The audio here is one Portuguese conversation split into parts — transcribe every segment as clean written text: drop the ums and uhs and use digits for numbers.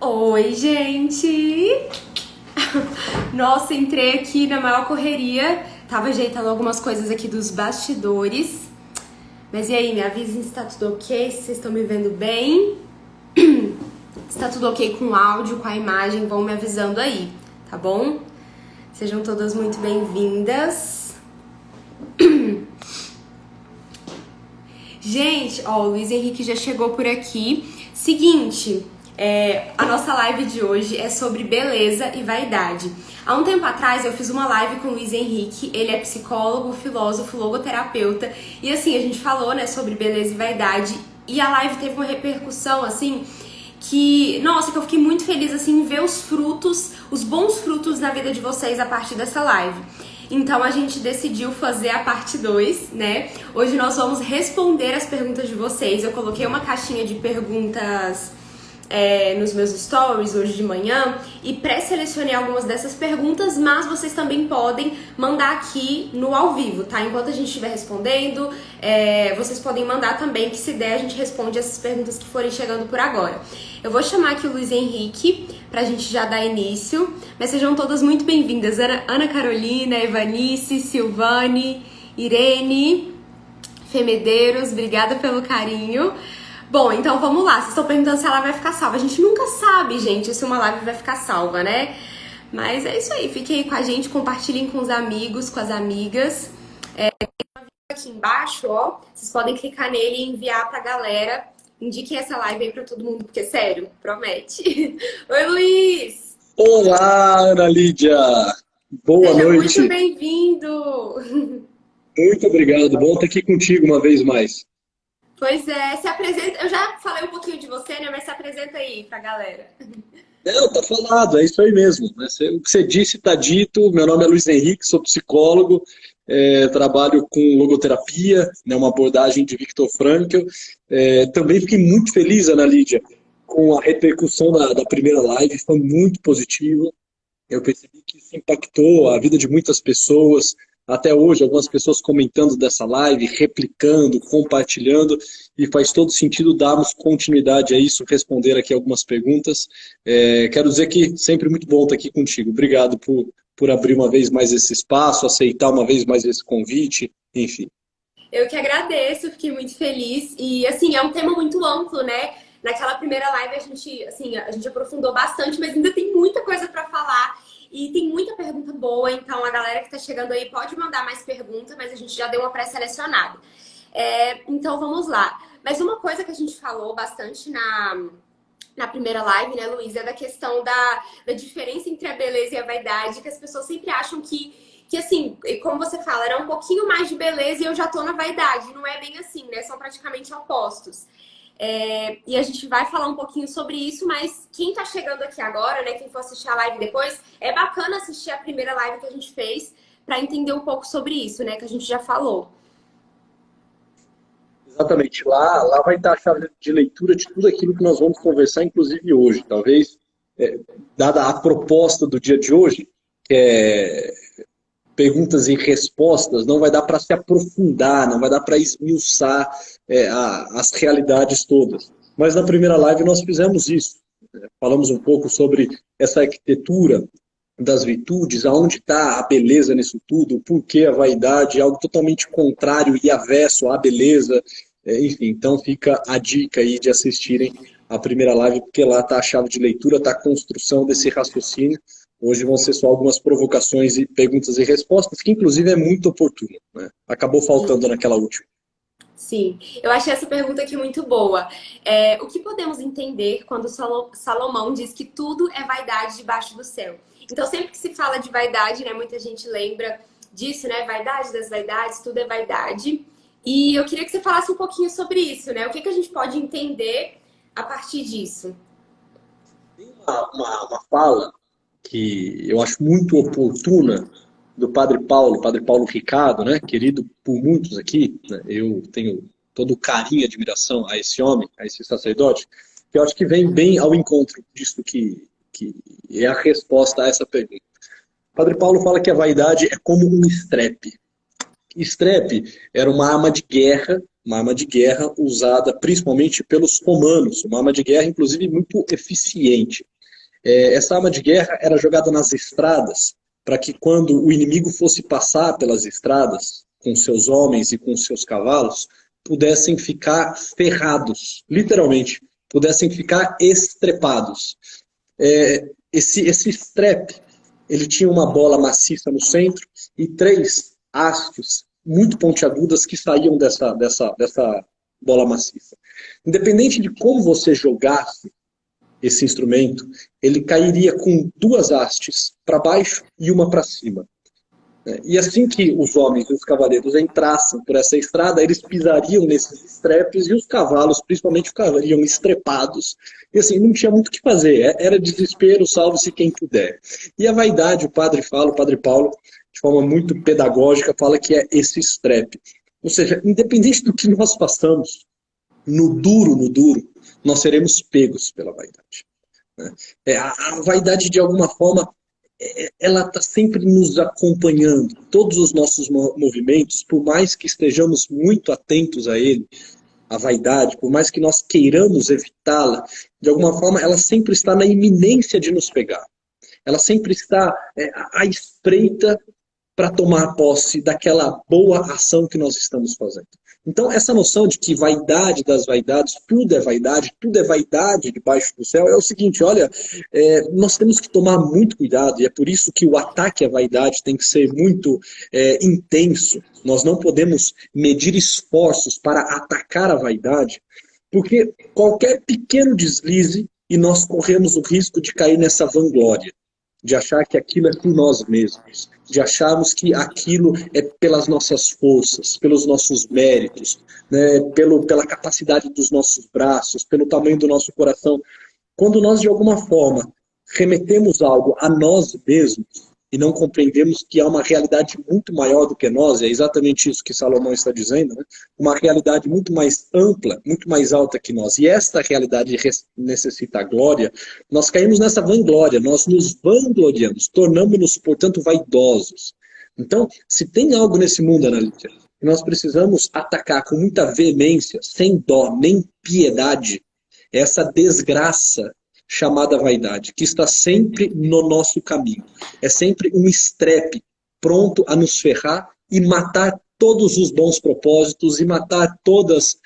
Oi, gente! Nossa, entrei aqui na maior correria. Tava ajeitando algumas coisas aqui dos bastidores. Mas e aí, me avisem se tá tudo ok, se vocês estão me vendo bem. Se tá tudo ok com o áudio, com a imagem, vão me avisando aí, tá bom? Sejam todas muito bem-vindas. Gente, ó, o Luiz Henrique já chegou por aqui. Seguinte, a nossa live de hoje é sobre beleza e vaidade. Há um tempo atrás eu fiz uma live com o Luiz Henrique, ele é psicólogo, filósofo, logoterapeuta, e assim, a gente falou, né, sobre beleza e vaidade, e a live teve uma repercussão, assim, que eu fiquei muito feliz, assim, em ver os frutos, os bons frutos na vida de vocês a partir dessa live. Então a gente decidiu fazer a parte 2, né? Hoje nós vamos responder as perguntas de vocês. Eu coloquei uma caixinha de perguntas nos meus stories hoje de manhã e pré-selecionei algumas dessas perguntas, mas vocês também podem mandar aqui no ao vivo, tá? Enquanto a gente estiver respondendo, vocês podem mandar também, que se der a gente responde essas perguntas que forem chegando por agora. Eu vou chamar aqui o Luiz Henrique pra gente já dar início, mas sejam todas muito bem-vindas. Ana Carolina, Evanice, Silvane, Irene, Femedeiros, obrigada pelo carinho. Bom, então vamos lá. Vocês estão perguntando se ela vai ficar salva. A gente nunca sabe, gente, se uma live vai ficar salva, né? Mas é isso aí. Fiquem aí com a gente, compartilhem com os amigos, com as amigas. Tem um vídeo aqui embaixo, ó. Vocês podem clicar nele e enviar pra galera. Indiquem essa live aí pra todo mundo, porque, sério, promete. Oi, Luiz! Olá, Ana Lídia! Boa Seja noite! muito bem-vindo! Muito obrigado, bom estar aqui contigo uma vez mais. Pois é, se apresenta. Eu já falei um pouquinho de você, né? Mas se apresenta aí pra galera. Não, tá falado, é isso aí mesmo. O que você disse está dito. Meu nome é Luiz Henrique, sou psicólogo, trabalho com logoterapia, né, uma abordagem de Viktor Frankl. Também fiquei muito feliz, Ana Lídia, com a repercussão da primeira live, foi muito positiva. Eu percebi que isso impactou a vida de muitas pessoas. Até hoje, algumas pessoas comentando dessa live, replicando, compartilhando, e faz todo sentido darmos continuidade a isso, responder aqui algumas perguntas. Quero dizer que sempre muito bom estar aqui contigo. Obrigado por abrir uma vez mais esse espaço, aceitar uma vez mais esse convite, enfim. Eu que agradeço, fiquei muito feliz. E, assim, é um tema muito amplo, né? Naquela primeira live a gente aprofundou bastante, mas ainda tem muita coisa para falar. E tem muita pergunta boa, então a galera que tá chegando aí pode mandar mais perguntas, mas a gente já deu uma pré-selecionada. Então vamos lá. Mas uma coisa que a gente falou bastante na primeira live, né, Luiz, é da questão da diferença entre a beleza e a vaidade, que as pessoas sempre acham que assim, como você fala, era um pouquinho mais de beleza e eu já tô na vaidade. Não é bem assim, né? São praticamente opostos. E a gente vai falar um pouquinho sobre isso, mas quem tá chegando aqui agora, né, quem for assistir a live depois, é bacana assistir a primeira live que a gente fez para entender um pouco sobre isso, né, que a gente já falou. Exatamente. Lá vai estar a chave de leitura de tudo aquilo que nós vamos conversar, inclusive hoje. Talvez, dada a proposta do dia de hoje, que é perguntas e respostas, não vai dar para se aprofundar, não vai dar para esmiuçar as realidades todas. Mas na primeira live nós fizemos isso. Falamos um pouco sobre essa arquitetura das virtudes, aonde está a beleza nisso tudo, por que a vaidade é algo totalmente contrário e avesso à beleza. Enfim, então fica a dica aí de assistirem a primeira live, porque lá está a chave de leitura, está a construção desse raciocínio. Hoje vão ser só algumas provocações e perguntas e respostas, que inclusive é muito oportuno, né? Acabou faltando naquela última. Sim, eu achei essa pergunta aqui muito boa. O que podemos entender quando Salomão diz que tudo é vaidade debaixo do céu? Então, sempre que se fala de vaidade, né, muita gente lembra disso, né? Vaidade das vaidades, tudo é vaidade. E eu queria que você falasse um pouquinho sobre isso, né? O que a gente pode entender a partir disso? Tem uma fala que eu acho muito oportuna do Padre Paulo Ricardo, né, querido por muitos aqui, né, eu tenho todo o carinho e admiração a esse homem, a esse sacerdote, que eu acho que vem bem ao encontro disso que é a resposta a essa pergunta. Padre Paulo fala que a vaidade é como um estrepe. Estrepe era uma arma de guerra usada principalmente pelos romanos, uma arma de guerra inclusive muito eficiente. Essa arma de guerra era jogada nas estradas para que quando o inimigo fosse passar pelas estradas com seus homens e com seus cavalos, pudessem ficar ferrados, literalmente, pudessem ficar estrepados. Esse strep, ele tinha uma bola maciça no centro e 3 hastes muito pontiagudas que saíam dessa bola maciça. Independente de como você jogasse esse instrumento, ele cairia com 2 hastes para baixo e uma para cima. E assim que os homens e os cavaleiros entrassem por essa estrada, eles pisariam nesses estrepes e os cavalos, principalmente, ficariam estrepados. E assim, não tinha muito o que fazer. Era desespero, salve-se quem puder. E a vaidade, o padre Paulo, de forma muito pedagógica, fala que é esse estrepe. Ou seja, independente do que nós façamos, no duro, nós seremos pegos pela vaidade. A vaidade, de alguma forma, ela está sempre nos acompanhando. Todos os nossos movimentos, por mais que estejamos muito atentos a ele, a vaidade, por mais que nós queiramos evitá-la, de alguma forma ela sempre está na iminência de nos pegar. Ela sempre está à espreita para tomar posse daquela boa ação que nós estamos fazendo. Então, essa noção de que vaidade das vaidades, tudo é vaidade debaixo do céu, é o seguinte, olha, nós temos que tomar muito cuidado, e é por isso que o ataque à vaidade tem que ser muito intenso. Nós não podemos medir esforços para atacar a vaidade, porque qualquer pequeno deslize e nós corremos o risco de cair nessa vanglória, de achar que aquilo é por nós mesmos, de acharmos que aquilo é pelas nossas forças, pelos nossos méritos, né, pela capacidade dos nossos braços, pelo tamanho do nosso coração. Quando nós, de alguma forma, remetemos algo a nós mesmos e não compreendemos que há uma realidade muito maior do que nós, é exatamente isso que Salomão está dizendo, né? Uma realidade muito mais ampla, muito mais alta que nós, e esta realidade necessita a glória, nós caímos nessa vanglória, nós nos vangloriamos, tornamos-nos, portanto, vaidosos. Então, se tem algo nesse mundo, Analícia, que nós precisamos atacar com muita veemência, sem dó, nem piedade, é essa desgraça chamada vaidade, que está sempre no nosso caminho. É sempre um estrepe pronto a nos ferrar e matar todos os bons propósitos e matar todas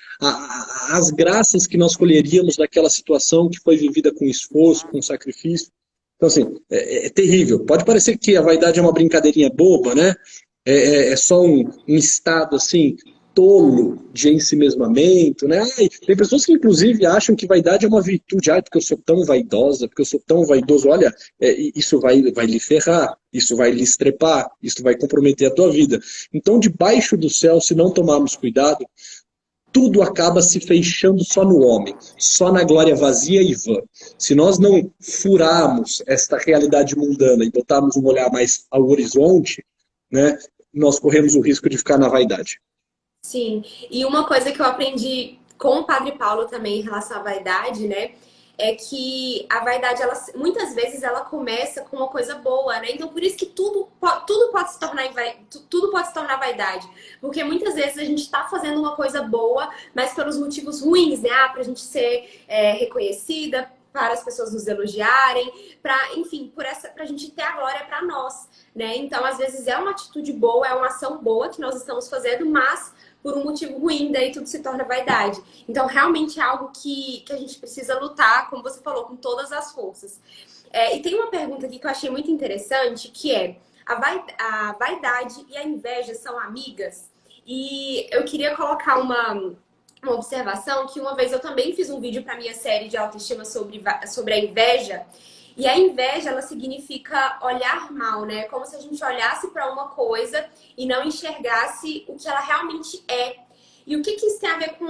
as graças que nós colheríamos daquela situação que foi vivida com esforço, com sacrifício. Então, assim, é terrível. Pode parecer que a vaidade é uma brincadeirinha boba, né? É só um estado, assim, tolo de ensimesmamento, né? Tem pessoas que, inclusive, acham que vaidade é uma virtude. Porque eu sou tão vaidosa, porque eu sou tão vaidoso. Olha, isso vai lhe ferrar, isso vai lhe estrepar, isso vai comprometer a tua vida. Então, debaixo do céu, se não tomarmos cuidado, tudo acaba se fechando só no homem, só na glória vazia e vã. Se nós não furarmos esta realidade mundana e botarmos um olhar mais ao horizonte, né, nós corremos o risco de ficar na vaidade. Sim, e uma coisa que eu aprendi com o Padre Paulo também em relação à vaidade, né? É que a vaidade, muitas vezes, ela começa com uma coisa boa, né? Então, por isso que tudo pode se tornar vaidade. Porque muitas vezes a gente está fazendo uma coisa boa, mas pelos motivos ruins, né? Pra gente ser reconhecida, para as pessoas nos elogiarem, enfim, pra gente ter a glória para nós, né? Então, às vezes é uma atitude boa, é uma ação boa que nós estamos fazendo, mas por um motivo ruim, daí tudo se torna vaidade. Então, realmente é algo que a gente precisa lutar, como você falou, com todas as forças. E tem uma pergunta aqui que eu achei muito interessante, que é: a vaidade e a inveja são amigas? E eu queria colocar uma observação, que uma vez eu também fiz um vídeo para minha série de autoestima sobre a inveja. E a inveja, ela significa olhar mal, né? Como se a gente olhasse para uma coisa e não enxergasse o que ela realmente é. E o que isso tem a ver com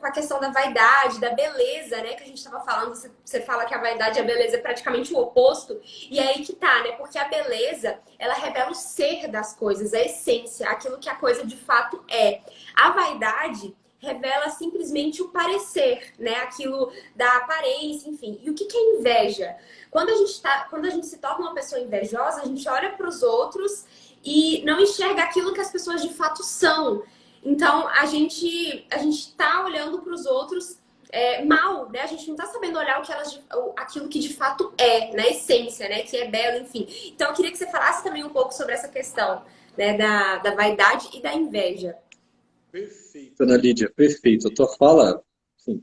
a questão da vaidade, da beleza, né? Que a gente estava falando, você fala que a vaidade e a beleza é praticamente o oposto. E é aí que tá, né? Porque a beleza, ela revela o ser das coisas, a essência, aquilo que a coisa de fato é. A vaidade revela simplesmente o parecer, né? Aquilo da aparência, enfim. E o que é inveja? Quando a gente se torna uma pessoa invejosa, a gente olha para os outros e não enxerga aquilo que as pessoas de fato são. Então, a gente tá olhando para os outros mal, né? A gente não tá sabendo olhar aquilo que de fato é, na essência, né? Que é belo, enfim. Então eu queria que você falasse também um pouco sobre essa questão, né? Da vaidade e da inveja. Perfeito, Ana Lídia, perfeito. A tua fala, assim,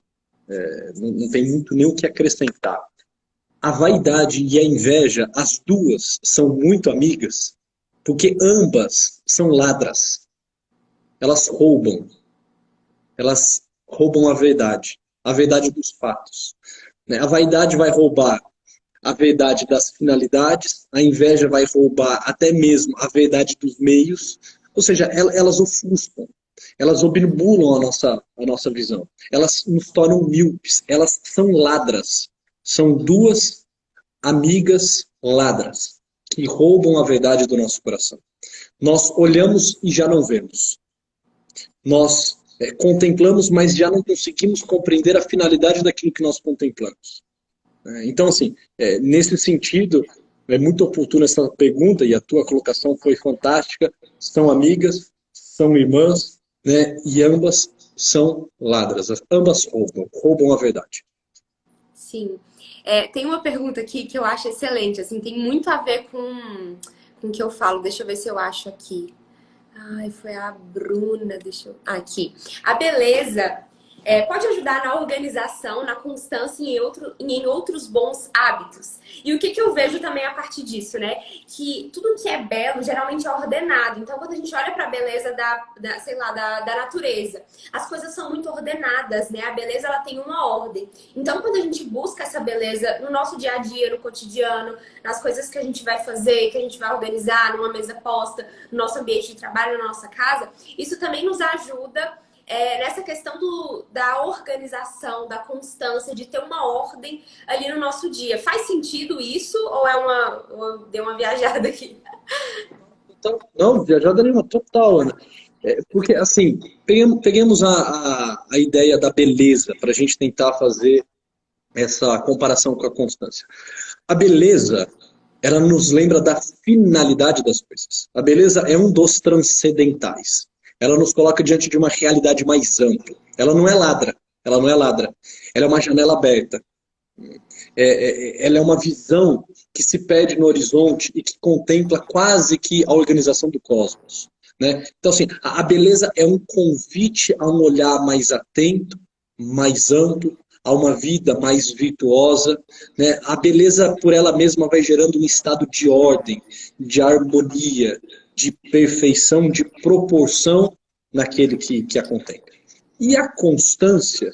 não tem muito nem o que acrescentar. A vaidade e a inveja, as duas são muito amigas, porque ambas são ladras. Elas roubam. Elas roubam a verdade dos fatos. Né? A vaidade vai roubar a verdade das finalidades, a inveja vai roubar até mesmo a verdade dos meios, ou seja, elas ofuscam, elas obnubulam a nossa visão, elas nos tornam míopes, elas são ladras, são duas amigas ladras que roubam a verdade do nosso coração. Nós olhamos e já não vemos. Nós contemplamos, mas já não conseguimos compreender a finalidade daquilo que nós contemplamos. Então, assim, nesse sentido, é muito oportuna essa pergunta e a tua colocação foi fantástica. São amigas, são irmãs, né? E ambas são ladras. Ambas roubam a verdade. Sim. Tem uma pergunta aqui que eu acho excelente, assim, tem muito a ver com o que eu falo. Deixa eu ver se eu acho aqui. Ai, foi a Bruna, deixa eu... Aqui. A beleza pode ajudar na organização, na constância e em outros bons hábitos. E o que eu vejo também a partir disso, né? Que tudo que é belo geralmente é ordenado. Então, quando a gente olha para a beleza sei lá, da natureza, as coisas são muito ordenadas, né? A beleza, ela tem uma ordem. Então, quando a gente busca essa beleza no nosso dia a dia, no cotidiano, nas coisas que a gente vai fazer, que a gente vai organizar numa mesa posta, no nosso ambiente de trabalho, na nossa casa, isso também nos ajuda nessa questão da organização, da constância, de ter uma ordem ali no nosso dia. Faz sentido isso ou deu uma viajada aqui? Então, não, viajada nenhuma, total, Ana. Porque, assim, peguemos a ideia da beleza para a gente tentar fazer essa comparação com a constância. A beleza, ela nos lembra da finalidade das coisas. A beleza é um dos transcendentais. Ela nos coloca diante de uma realidade mais ampla. Ela não é ladra. Ela não é ladra. Ela é uma janela aberta. Ela é uma visão que se perde no horizonte e que contempla quase que a organização do cosmos. Né? Então, assim, a beleza é um convite a um olhar mais atento, mais amplo, a uma vida mais virtuosa. Né? A beleza, por ela mesma, vai gerando um estado de ordem, de harmonia, de perfeição, de proporção naquele que a contempla. E a constância,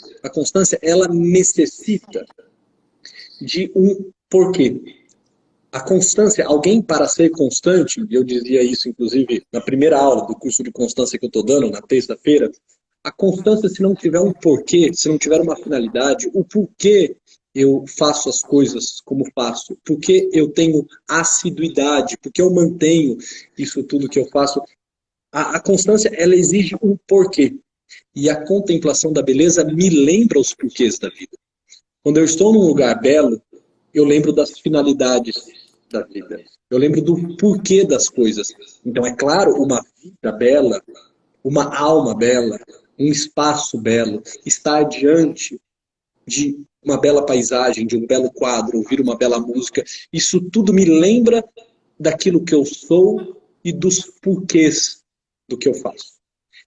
ela necessita de um porquê. A constância, alguém para ser constante, eu dizia isso inclusive na primeira aula do curso de constância que eu estou dando, na terça-feira, a constância, se não tiver um porquê, se não tiver uma finalidade, o porquê eu faço as coisas como faço, porque eu tenho assiduidade, porque eu mantenho isso tudo que eu faço, a constância, ela exige um porquê. E a contemplação da beleza me lembra os porquês da vida. Quando eu estou num lugar belo, eu lembro das finalidades da vida. Eu lembro do porquê das coisas. Então, é claro, uma vida bela, uma alma bela, um espaço belo, estar diante de uma bela paisagem, de um belo quadro, ouvir uma bela música, isso tudo me lembra daquilo que eu sou e dos porquês do que eu faço.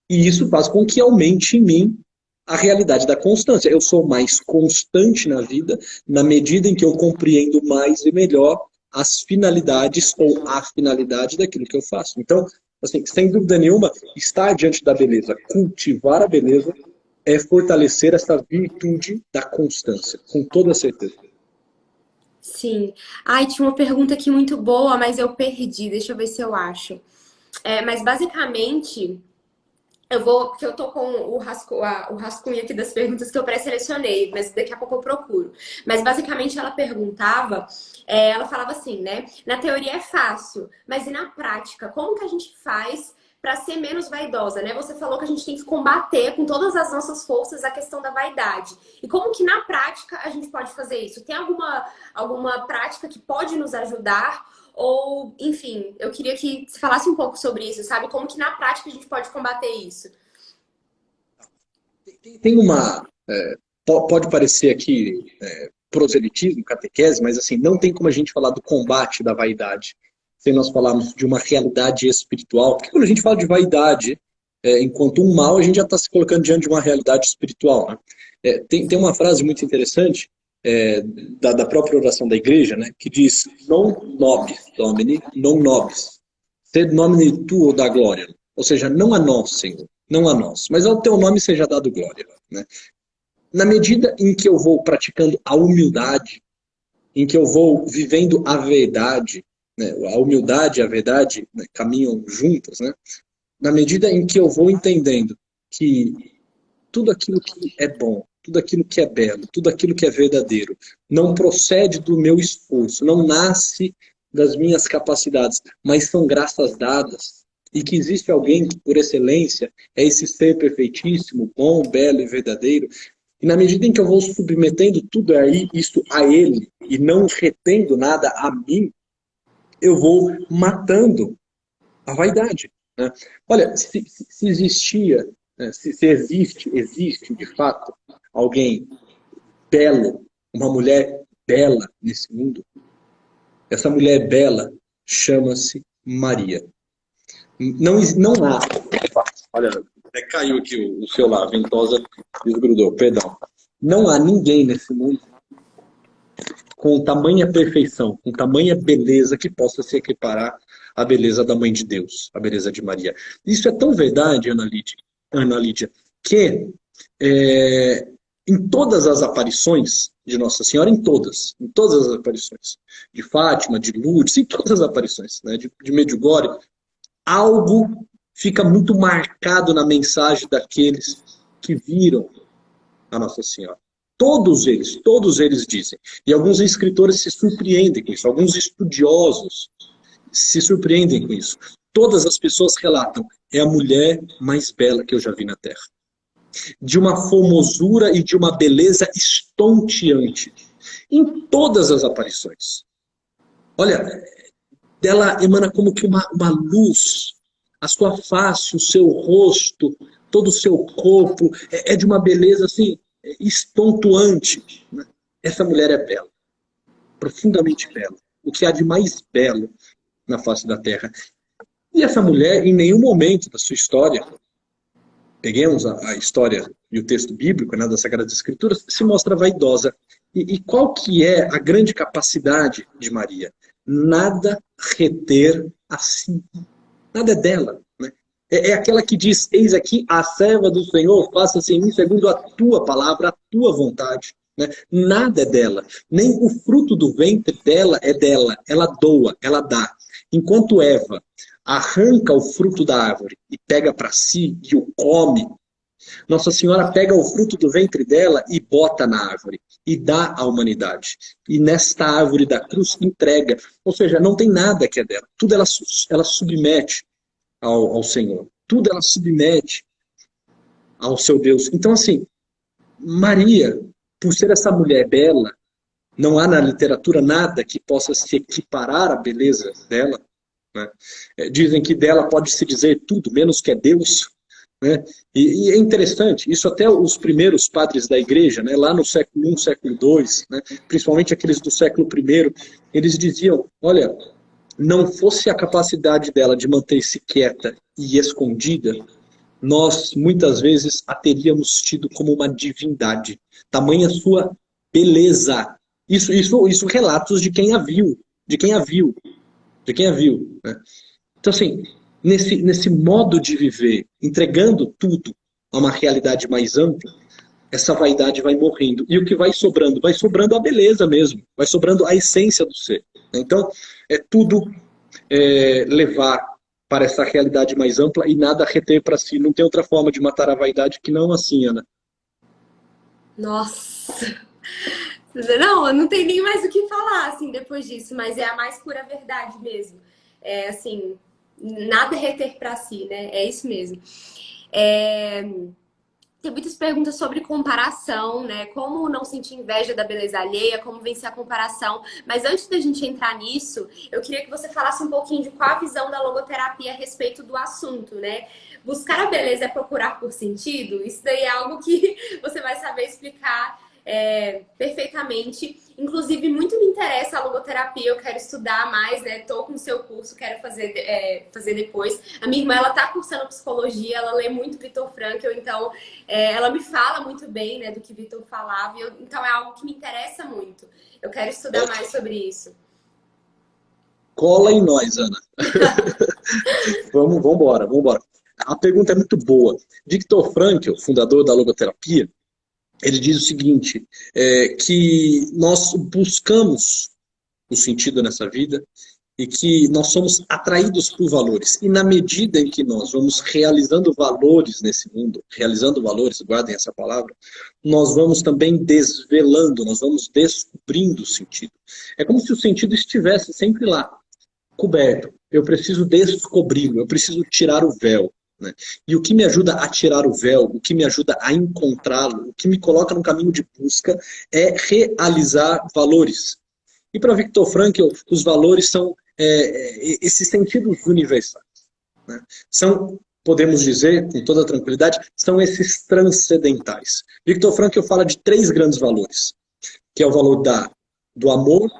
E isso faz com que aumente em mim a realidade da constância. Eu sou mais constante na vida na medida em que eu compreendo mais e melhor as finalidades ou a finalidade daquilo que eu faço. Então, assim, sem dúvida nenhuma, estar diante da beleza, cultivar a beleza, é fortalecer essa virtude da constância, com toda certeza. Sim. Ai, tinha uma pergunta aqui muito boa, mas eu perdi. Deixa eu ver se eu acho. Mas basicamente, porque eu tô com o rascunho aqui das perguntas que eu pré-selecionei, mas daqui a pouco eu procuro. Mas basicamente ela perguntava, ela falava assim, né? Na teoria é fácil, mas e na prática? Como que a gente faz para ser menos vaidosa, né? Você falou que a gente tem que combater com todas as nossas forças a questão da vaidade. E como que na prática a gente pode fazer isso? Tem alguma prática que pode nos ajudar? Ou, enfim, eu queria que você falasse um pouco sobre isso, sabe? Como que na prática a gente pode combater isso? Tem uma pode parecer aqui proselitismo, catequese, mas assim, não tem como a gente falar do combate da vaidade sem nós falarmos de uma realidade espiritual. Porque quando a gente fala de vaidade enquanto um mal, a gente já está se colocando diante de uma realidade espiritual. Né? Tem uma frase muito interessante da própria oração da igreja, né, que diz: non nobis Domini, non nobis, sed nomine tuo da glória. Ou seja, não a nós, Senhor, não a nós, mas ao teu nome seja dado glória. Né? Na medida em que eu vou praticando a humildade, em que eu vou vivendo a verdade, né, a humildade e a verdade, né, caminham juntas, né? Na medida em que eu vou entendendo que tudo aquilo que é bom, tudo aquilo que é belo, tudo aquilo que é verdadeiro, não procede do meu esforço, não nasce das minhas capacidades, mas são graças dadas, e que existe alguém que, por excelência, é esse ser perfeitíssimo, bom, belo e verdadeiro. E na medida em que eu vou submetendo tudo isso a ele, e não retendo nada a mim, eu vou matando a vaidade. Né? Olha, se existia, se existe de fato alguém belo, uma mulher bela nesse mundo, essa mulher bela chama-se Maria. Não há. Olha, até caiu aqui o celular, a ventosa desgrudou, perdão. Não há ninguém nesse mundo com tamanha perfeição, com tamanha beleza que possa se equiparar à beleza da Mãe de Deus, a beleza de Maria. Isso é tão verdade, Ana Lídia, que em todas as aparições de Nossa Senhora, em todas as aparições, de Fátima, de Lourdes, em todas as aparições, né, de Medjugorje, algo fica muito marcado na mensagem daqueles que viram a Nossa Senhora. Todos eles dizem. E alguns escritores se surpreendem com isso, alguns estudiosos se surpreendem com isso. Todas as pessoas relatam: é a mulher mais bela que eu já vi na Terra. De uma formosura e de uma beleza estonteante. Em todas as aparições. Olha, dela emana como que uma luz. A sua face, o seu rosto, todo o seu corpo é de uma beleza assim estonteante. Né? Essa mulher é bela, profundamente bela. O que há de mais belo na face da Terra. E essa mulher, em nenhum momento da sua história, peguemos a história e o texto bíblico, né, das Sagradas Escrituras, se mostra vaidosa. E qual que é a grande capacidade de Maria? Nada reter a si. Nada é dela. Né? É aquela que diz: eis aqui a serva do Senhor, faça-se em mim segundo a tua palavra, a tua vontade. Né? Nada é dela. Nem o fruto do ventre dela é dela. Ela doa, ela dá. Enquanto Eva arranca o fruto da árvore e pega para si e o come, Nossa Senhora pega o fruto do ventre dela e bota na árvore e dá à humanidade. E nesta árvore da cruz entrega. Ou seja, não tem nada que é dela. Tudo ela submete ao Senhor. Tudo ela submete ao seu Deus. Então, assim, Maria, por ser essa mulher bela, não há na literatura nada que possa se equiparar à beleza dela. Né? Dizem que dela pode-se dizer tudo, menos que é Deus. Né? E é interessante, isso até os primeiros padres da igreja, né, lá no século I, século II, né, principalmente aqueles do século I, eles diziam: olha, não fosse a capacidade dela de manter-se quieta e escondida, nós muitas vezes a teríamos tido como uma divindade, tamanha sua beleza. Isso relatos de quem a viu, né? Então, assim, nesse modo de viver, entregando tudo a uma realidade mais ampla, essa vaidade vai morrendo. E o que vai sobrando? Vai sobrando a beleza mesmo, vai sobrando a essência do ser. Então, é tudo levar para essa realidade mais ampla e nada reter para si. Não tem outra forma de matar a vaidade que não assim, Ana. Nossa! Não tem nem mais o que falar, assim, depois disso, mas é a mais pura verdade mesmo. É, assim, nada reter para si, né? É isso mesmo. Tem muitas perguntas sobre comparação, né? Como não sentir inveja da beleza alheia, como vencer a comparação. Mas antes da gente entrar nisso, eu queria que você falasse um pouquinho de qual a visão da logoterapia a respeito do assunto, né? buscar a beleza é procurar por sentido? Isso daí é algo que você vai saber explicar perfeitamente. Inclusive, muito me interessa a logoterapia, eu quero estudar mais, né? Tô com o seu curso, quero fazer depois. A minha irmã, ela tá cursando psicologia, ela lê muito Viktor Frankl, então ela me fala muito bem, né, do que Viktor falava, então é algo que me interessa muito. Eu quero estudar mais sobre isso. Cola em nós, Ana. Vamos embora, vamos embora. A pergunta é muito boa. Viktor Frankl, fundador da logoterapia, ele diz o seguinte, que nós buscamos o sentido nessa vida e que nós somos atraídos por valores. E na medida em que nós vamos realizando valores nesse mundo, realizando valores, guardem essa palavra, nós vamos também desvelando, nós vamos descobrindo o sentido. É como se o sentido estivesse sempre lá, coberto. Eu preciso descobri-lo, eu preciso tirar o véu. Né? E o que me ajuda a tirar o véu, o que me ajuda a encontrá-lo, o que me coloca no caminho de busca é realizar valores. E para Viktor Frankl, os valores são esses sentidos universais. Né? São, podemos dizer, com toda tranquilidade, são esses transcendentais. Viktor Frankl fala de 3 grandes valores, que é o valor do amor,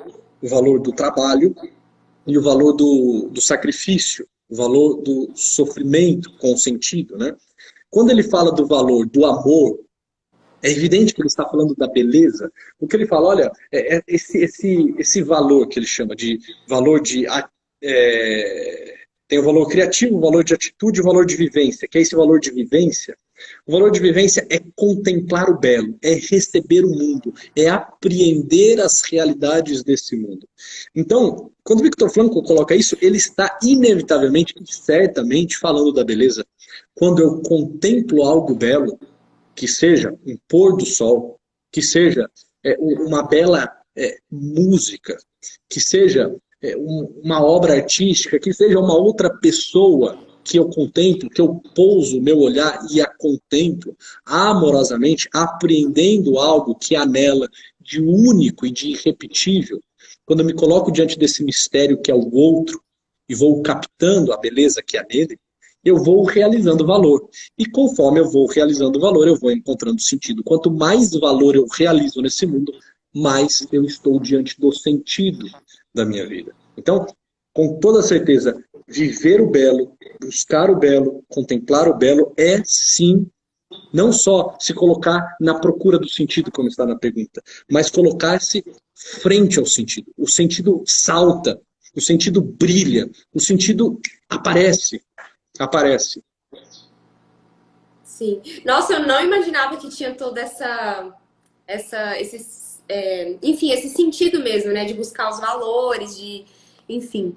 o valor do trabalho e o valor do sacrifício, o valor do sofrimento com sentido. Né? Quando ele fala do valor do amor, é evidente que ele está falando da beleza, porque ele fala, olha, esse valor que ele chama de valor de... tem o valor criativo, o valor de atitude e o valor de vivência, que é esse valor de vivência. O valor de vivência é contemplar o belo, é receber o mundo, é apreender as realidades desse mundo. Então, quando Viktor Frankl coloca isso, ele está inevitavelmente e certamente falando da beleza. Quando eu contemplo algo belo, que seja um pôr do sol, que seja uma bela música, que seja uma obra artística, que seja uma outra pessoa que eu contemplo, que eu pouso o meu olhar e a contemplo amorosamente, apreendendo algo que há nela de único e de irrepetível. Quando eu me coloco diante desse mistério que é o outro e vou captando a beleza que há nele, eu vou realizando valor. E conforme eu vou realizando valor, eu vou encontrando sentido. Quanto mais valor eu realizo nesse mundo, mais eu estou diante do sentido da minha vida. Então, com toda certeza, viver o belo, buscar o belo, contemplar o belo é sim, não só se colocar na procura do sentido, como está na pergunta, mas colocar-se frente ao sentido. O sentido salta, o sentido brilha, o sentido aparece. Sim. Nossa, eu não imaginava que tinha toda enfim, esse sentido mesmo, né? De buscar os valores, enfim.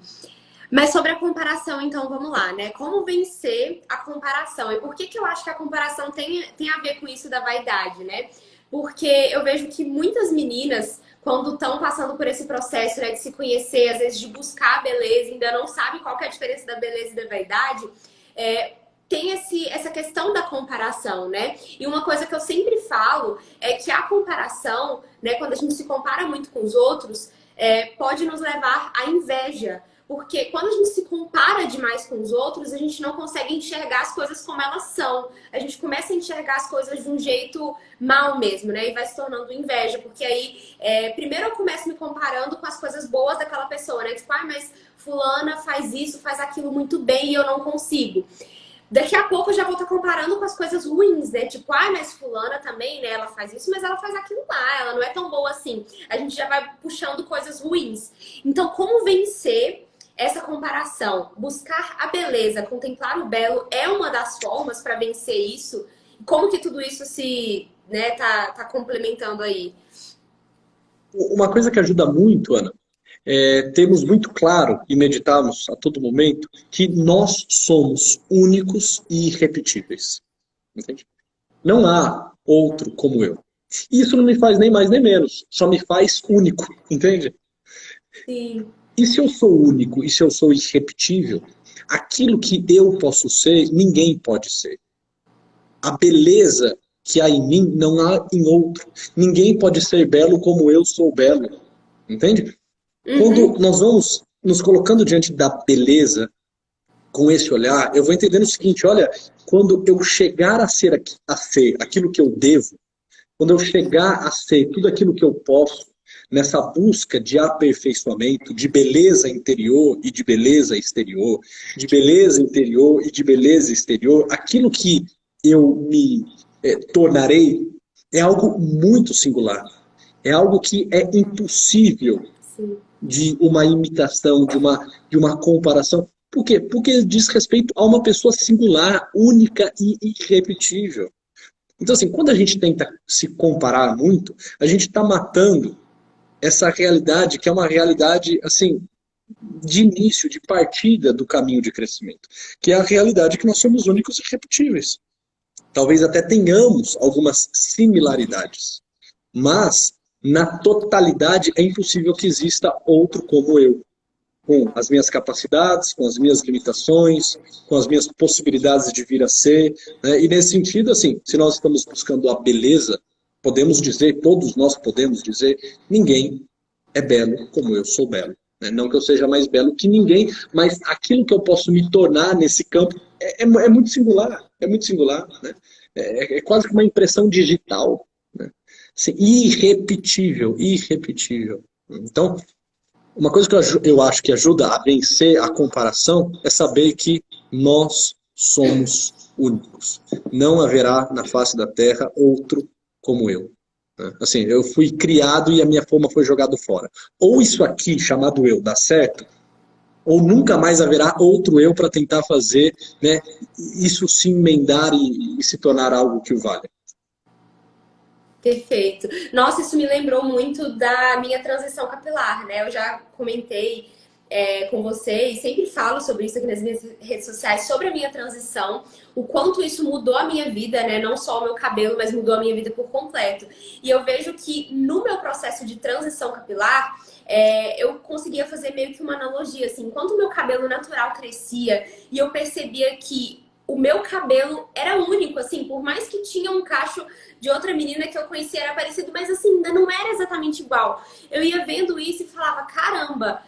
Mas sobre a comparação, então, vamos lá, né? Como vencer a comparação? E por que eu acho que a comparação tem a ver com isso da vaidade, né? Porque eu vejo que muitas meninas, quando estão passando por esse processo, né, de se conhecer, às vezes de buscar a beleza, ainda não sabem qual que é a diferença da beleza e da vaidade, tem essa questão da comparação, né? E uma coisa que eu sempre falo é que a comparação, né, quando a gente se compara muito com os outros, pode nos levar à inveja. Porque quando a gente se compara demais com os outros, a gente não consegue enxergar as coisas como elas são. A gente começa a enxergar as coisas de um jeito mal mesmo, né? E vai se tornando inveja. Porque aí, primeiro eu começo me comparando com as coisas boas daquela pessoa, né? Tipo, mas fulana faz isso, faz aquilo muito bem e eu não consigo. Daqui a pouco eu já vou estar comparando com as coisas ruins, né? Tipo, mas fulana também, né? Ela faz isso, mas ela faz aquilo lá. Ela não é tão boa assim. A gente já vai puxando coisas ruins. Então, como vencer essa comparação? Buscar a beleza, contemplar o belo é uma das formas para vencer isso. Como que tudo isso tá complementando aí? Uma coisa que ajuda muito, Ana, termos muito claro e meditarmos a todo momento que nós somos únicos e irrepetíveis. Entende? Não há outro como eu. E isso não me faz nem mais nem menos, só me faz único, entende? Sim. E se eu sou único e se eu sou irrepetível, aquilo que eu posso ser, ninguém pode ser. A beleza que há em mim não há em outro. Ninguém pode ser belo como eu sou belo. Entende? Quando nós vamos nos colocando diante da beleza, com esse olhar, eu vou entendendo o seguinte, olha, quando eu chegar a ser aquilo que eu devo, quando eu chegar a ser tudo aquilo que eu posso, nessa busca de aperfeiçoamento, de beleza interior e de beleza exterior, de beleza interior e de beleza exterior, aquilo que eu me tornarei é algo muito singular. É algo que é impossível Sim. de uma imitação, de uma comparação. Por quê? Porque diz respeito a uma pessoa singular, única e irrepetível. Então, assim, quando a gente tenta se comparar muito, a gente está matando essa realidade, que é uma realidade, assim, de início, de partida do caminho de crescimento, que é a realidade que nós somos únicos e irrepetíveis. Talvez até tenhamos algumas similaridades, mas na totalidade é impossível que exista outro como eu, com as minhas capacidades, com as minhas limitações, com as minhas possibilidades de vir a ser, né? E nesse sentido, assim, se nós estamos buscando a beleza, podemos dizer, todos nós podemos dizer, ninguém é belo como eu sou belo. Né? Não que eu seja mais belo que ninguém, mas aquilo que eu posso me tornar nesse campo é muito singular, é muito singular, né? É quase que uma impressão digital, né? Assim, irrepetível, irrepetível. Então, uma coisa que eu acho que ajuda a vencer a comparação é saber que nós somos únicos. Não haverá na face da Terra outro como eu. Assim, eu fui criado e a minha forma foi jogada fora. Ou isso aqui, chamado eu, dá certo, ou nunca mais haverá outro eu para tentar fazer, né, isso se emendar e se tornar algo que o valha. Perfeito. Nossa, isso me lembrou muito da minha transição capilar, né? Eu já comentei com você e sempre falo sobre isso aqui nas minhas redes sociais, sobre a minha transição, o quanto isso mudou a minha vida, né? Não só o meu cabelo, mas mudou a minha vida por completo. E eu vejo que no meu processo de transição capilar, eu conseguia fazer meio que uma analogia, assim, enquanto o meu cabelo natural crescia e eu percebia que o meu cabelo era único, assim, por mais que tinha um cacho de outra menina que eu conhecia era parecido, mas assim, ainda não era exatamente igual. Eu ia vendo isso e falava, caramba,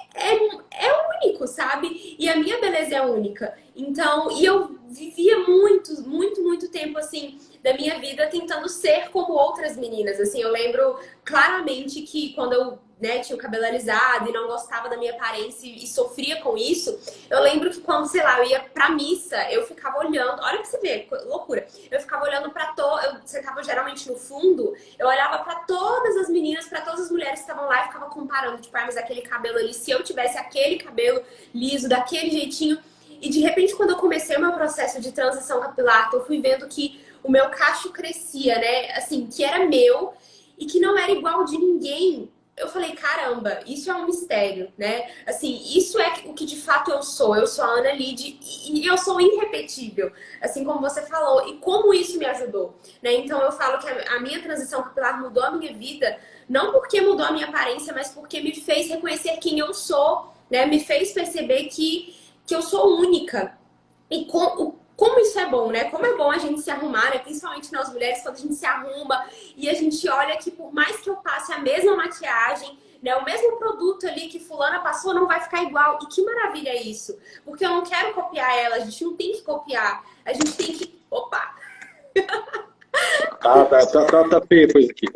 é único, sabe? E a minha beleza é única. Então, e eu vivia muito tempo, assim, da minha vida tentando ser como outras meninas. Assim, eu lembro claramente que quando eu, né, tinha o cabelo alisado e não gostava da minha aparência e sofria com isso, eu lembro que quando, sei lá, eu ia pra missa, eu ficava olhando, olha pra você ver, loucura, eu ficava olhando pra eu sentava geralmente no fundo, eu olhava pra todas as meninas, pra todas as mulheres que estavam lá e ficava comparando, tipo, mas aquele cabelo ali, se eu tivesse aquele cabelo liso, daquele jeitinho, e de repente quando eu comecei o meu processo de transição capilar, eu fui vendo que o meu cacho crescia, né, assim, que era meu e que não era igual de ninguém. Eu falei, caramba, isso é um mistério, né? Assim, isso é o que de fato eu sou. Eu sou a Ana Lide e eu sou irrepetível, assim como você falou. E como isso me ajudou, né? Então eu falo que a minha transição capilar mudou a minha vida, não porque mudou a minha aparência, mas porque me fez reconhecer quem eu sou, né? Me fez perceber que eu sou única. E como isso é bom, né? Como é bom a gente se arrumar, né? Principalmente nós mulheres, quando a gente se arruma e a gente olha que por mais que eu passe a mesma maquiagem, né, o mesmo produto ali que fulana passou não vai ficar igual. E que maravilha é isso. Porque eu não quero copiar ela, a gente não tem que copiar. A gente tem que... Opa! Tá feio coisa aqui.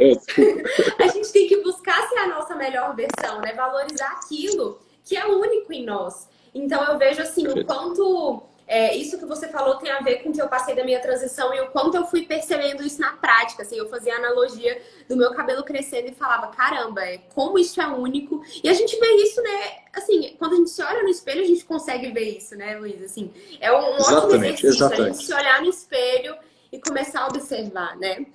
A gente tem que buscar ser a nossa melhor versão, né? Valorizar aquilo que é único em nós. Então eu vejo assim, o quanto... isso que você falou tem a ver com o que eu passei da minha transição e o quanto eu fui percebendo isso na prática. Assim, eu fazia a analogia do meu cabelo crescendo e falava, caramba, como isso é único. E a gente vê isso, né? Assim, quando a gente se olha no espelho, a gente consegue ver isso, né, Luiz? Assim, é um ótimo exercício. A gente se olhar no espelho e começar a observar, né?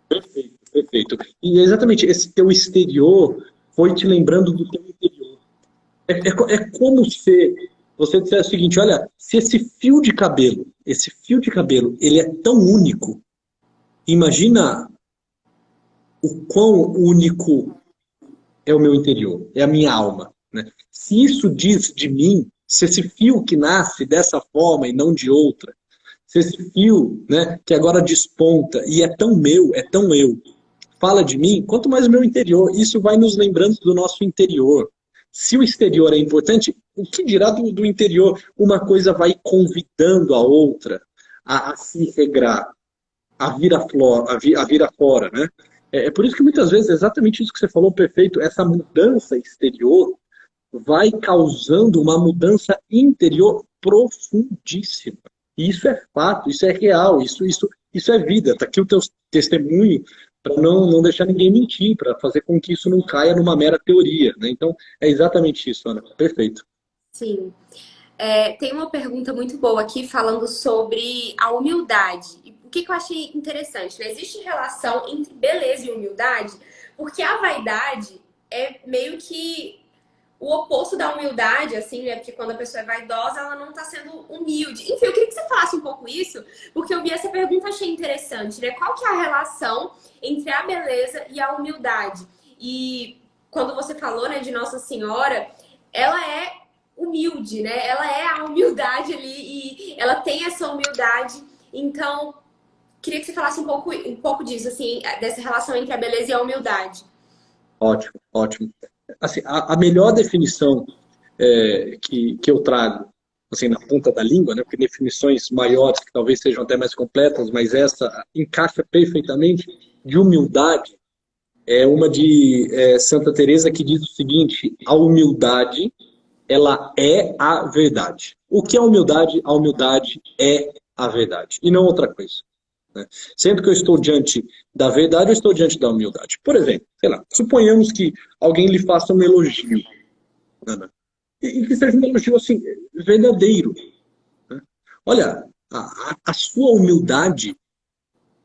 Perfeito, perfeito. E exatamente, esse teu exterior foi te lembrando do teu interior. É como se você dissesse o seguinte, olha, se esse fio de cabelo, ele é tão único, imagina o quão único é o meu interior, é a minha alma, né? Se isso diz de mim, se esse fio que nasce dessa forma e não de outra, se esse fio, né, que agora desponta e é tão meu, é tão eu, fala de mim, quanto mais o meu interior, isso vai nos lembrando do nosso interior. Se o exterior é importante, o que dirá do interior? Uma coisa vai convidando a outra a se regrar, a vir afora, né? É por isso que muitas vezes, exatamente isso que você falou, perfeito, essa mudança exterior vai causando uma mudança interior profundíssima. E isso é fato, isso é real, isso é vida. Está aqui o teu testemunho para não deixar ninguém mentir, para fazer com que isso não caia numa mera teoria. Né? Então, é exatamente isso, Ana. Perfeito. Sim. Tem uma pergunta muito boa aqui falando sobre a humildade. E o que eu achei interessante, né? Existe relação entre beleza e humildade, porque a vaidade é meio que o oposto da humildade, assim, né? Porque quando a pessoa é vaidosa, ela não tá sendo humilde. Enfim, eu queria que você falasse um pouco isso, porque eu vi essa pergunta e achei interessante, né? Qual que é a relação entre a beleza e a humildade? E quando você falou, né, de Nossa Senhora, ela é humilde, né? Ela é a humildade ali e ela tem essa humildade. Então, queria que você falasse um pouco disso, assim, dessa relação entre a beleza e a humildade. Ótimo, ótimo. Assim, a melhor definição que eu trago assim, na ponta da língua, né, porque definições maiores que talvez sejam até mais completas, mas essa encaixa perfeitamente, de humildade, é uma de Santa Teresa que diz o seguinte: a humildade ela é a verdade. O que é humildade? A humildade é a verdade, e não outra coisa. Né? Sempre que eu estou diante da verdade, eu estou diante da humildade. Por exemplo, sei lá, suponhamos que alguém lhe faça um elogio, Ana, e que seja um elogio assim, verdadeiro. Né? Olha, a sua humildade